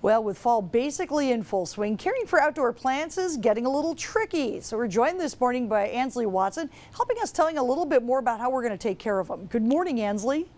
Well, with fall basically in full swing, caring for outdoor plants is getting a little tricky. So we're joined this morning by Ansley Watson, helping us telling a little bit more about how we're going to take care of them. Good morning, Ansley.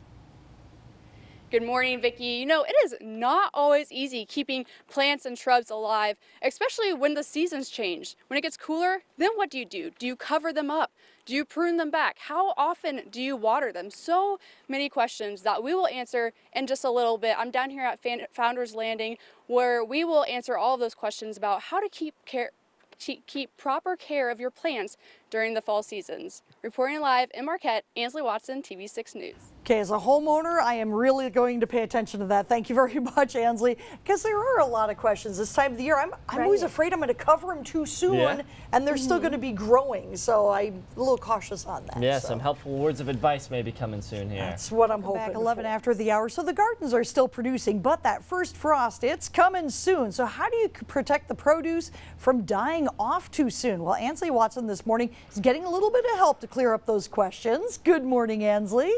Good morning, Vicki. You know, it is not always easy keeping plants and shrubs alive, especially when the seasons change. When it gets cooler, then what do? Do you cover them up? Do you prune them back? How often do you water them? So many questions that we will answer in just a little bit. I'm down here at Founders Landing, where we will answer all of those questions about how to keep proper care of your plants during the fall seasons. Reporting live in Marquette, Ansley Watson, TV6 News. Okay, as a homeowner, I am really going to pay attention to that. Thank you very much, Ansley, because there are a lot of questions this time of the year. I'm always afraid I'm going to cover them too soon, and they're still going to be growing, so I'm a little cautious on that. Yeah, some helpful words of advice may be coming soon here. That's what I'm hoping. Back 11 after the hour, so the gardens are still producing, but that first frost, it's coming soon. So how do you protect the produce from dying off too soon? Well, Ansley Watson this morning is getting a little bit of help to clear up those questions. Good morning, Ansley.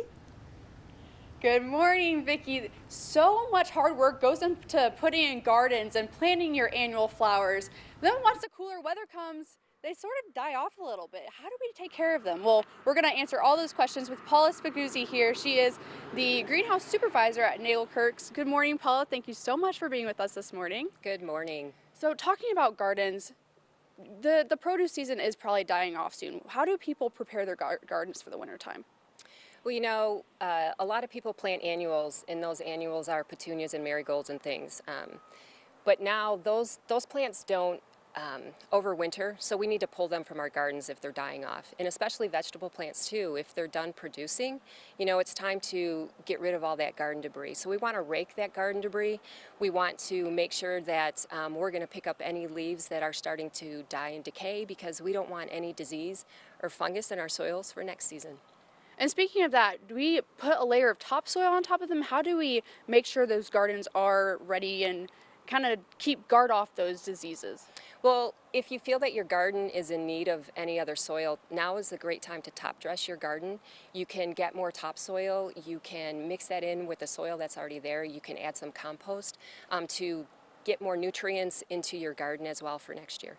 Good morning, Vicki. So much hard work goes into putting in gardens and planting your annual flowers. Then once the cooler weather comes, they sort of die off a little bit. How do we take care of them? Well, we're going to answer all those questions with Paula Spaguzzi here. She is the greenhouse supervisor at Nagelkerks. Good morning, Paula. Thank you so much for being with us this morning. Good morning. So talking about gardens, the produce season is probably dying off soon. How do people prepare their gardens for the wintertime? Well, you know, a lot of people plant annuals, and those annuals are petunias and marigolds and things. But now those plants don't overwinter, so we need to pull them from our gardens if they're dying off. And especially vegetable plants too, if they're done producing, you know, it's time to get rid of all that garden debris. So we want to rake that garden debris. We want to make sure that we're going to pick up any leaves that are starting to die and decay, because we don't want any disease or fungus in our soils for next season. And speaking of that, do we put a layer of topsoil on top of them? How do we make sure those gardens are ready and kind of guard off those diseases? Well, if you feel that your garden is in need of any other soil, now is a great time to top dress your garden. You can get more topsoil. You can mix that in with the soil that's already there. You can add some compost to get more nutrients into your garden as well for next year.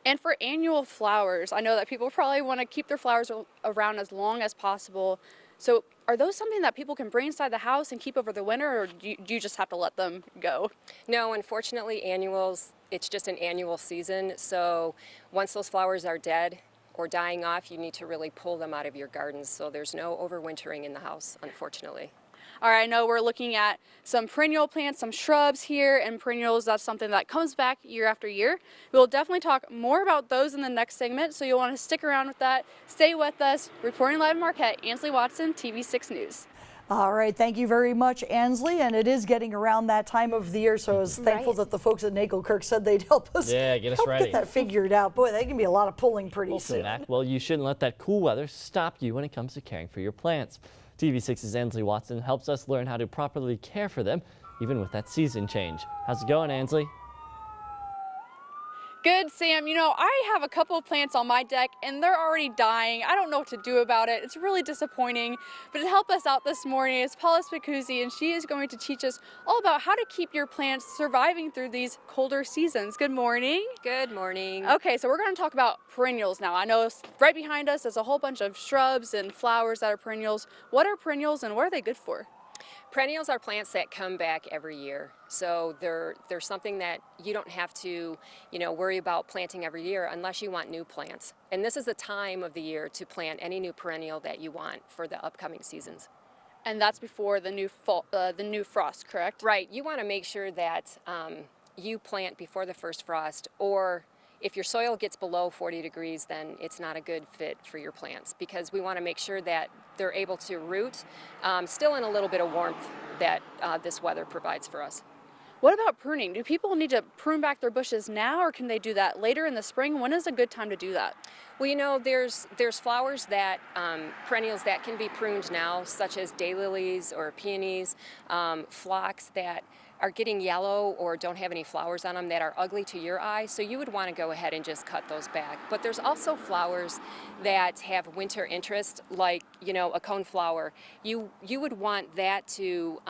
And for annual flowers, I know that people probably want to keep their flowers around as long as possible. So are those something that people can bring inside the house and keep over the winter, or do you just have to let them go? No, unfortunately, annuals, it's just an annual season. So once those flowers are dead or dying off, you need to really pull them out of your gardens. So there's no overwintering in the house, unfortunately. All right, I know we're looking at some perennial plants, some shrubs here, and perennials, that's something that comes back year after year. We'll definitely talk more about those in the next segment, so you'll want to stick around with that. Stay with us. Reporting live in Marquette, Ansley Watson, TV6 News. All right, thank you very much, Ansley. And it is getting around that time of the year, so I was thankful that the folks at Nagelkerk said they'd help us, get that figured out. Boy, that can be a lot of pulling pretty soon. Well, you shouldn't let that cool weather stop you when it comes to caring for your plants. TV6's Ansley Watson helps us learn how to properly care for them, even with that season change. How's it going, Ansley? Good, Sam. You know, I have a couple of plants on my deck and they're already dying. I don't know what to do about it. It's really disappointing. But to help us out this morning is Paula Spaguzzi, and she is going to teach us all about how to keep your plants surviving through these colder seasons. Good morning. Good morning. Okay, so we're going to talk about perennials now. I know right behind us is a whole bunch of shrubs and flowers that are perennials. What are perennials and what are they good for? Perennials are plants that come back every year. So they're something that you don't have to, worry about planting every year unless you want new plants. And this is the time of the year to plant any new perennial that you want for the upcoming seasons. And that's before the new frost, correct? Right. You want to make sure that you plant before the first frost, or if your soil gets below 40 degrees, then it's not a good fit for your plants, because we want to make sure that they're able to root still in a little bit of warmth that this weather provides for us. What about pruning? Do people need to prune back their bushes now, or can they do that later in the spring? When is a good time to do that? Well, there's flowers that, perennials that can be pruned now, such as daylilies or peonies, phlox that are getting yellow or don't have any flowers on them that are ugly to your eye, so you would want to go ahead and just cut those back. But there's also flowers that have winter interest, like, a coneflower. You would want that to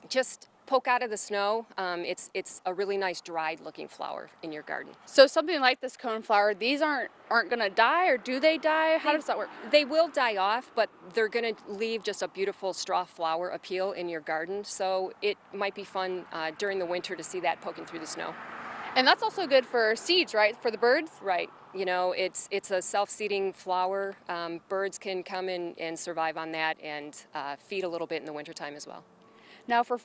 just poke out of the snow. It's a really nice dried looking flower in your garden. So something like this coneflower, these aren't going to die, or do they die? How does that work? They will die off, but they're going to leave just a beautiful straw flower appeal in your garden. So it might be fun during the winter to see that poking through the snow. And that's also good for seeds, right? For the birds? Right. You know, it's a self-seeding flower. Birds can come in and survive on that and feed a little bit in the wintertime as well. Now for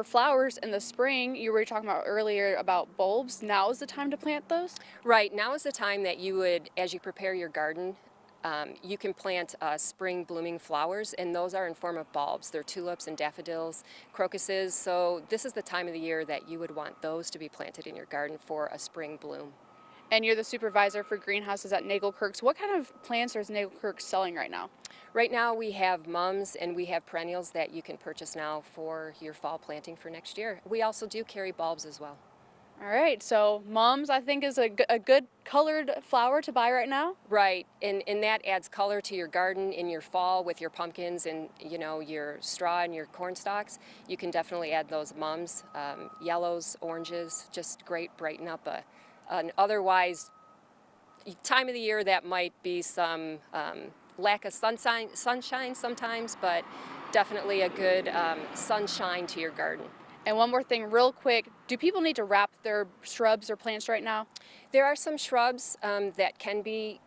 flowers in the spring, you were talking about earlier about bulbs. Now is the time to plant those? Right. Now is the time that you would, as you prepare your garden, you can plant spring blooming flowers, and those are in form of bulbs. They're tulips and daffodils, crocuses. So this is the time of the year that you would want those to be planted in your garden for a spring bloom. And you're the supervisor for greenhouses at Nagelkirk's. What kind of plants is Nagelkirk's selling right now? Right now we have mums and we have perennials that you can purchase now for your fall planting for next year. We also do carry bulbs as well. All right, so mums I think is a good colored flower to buy right now. Right, and that adds color to your garden in your fall with your pumpkins and your straw and your corn stalks. You can definitely add those mums, yellows, oranges, just great, brighten up an otherwise time of the year that might be some lack of sunshine sometimes, but definitely a good sunshine to your garden. And one more thing real quick, do people need to wrap their shrubs or plants right now? There are some shrubs that can be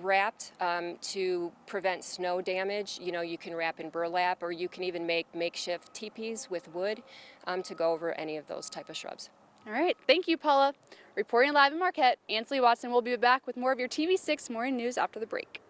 wrapped to prevent snow damage. You know, you can wrap in burlap, or you can even make makeshift teepees with wood to go over any of those type of shrubs. All right, thank you, Paula. Reporting live in Marquette, Ansley Watson will be back with more of your TV6 morning news after the break.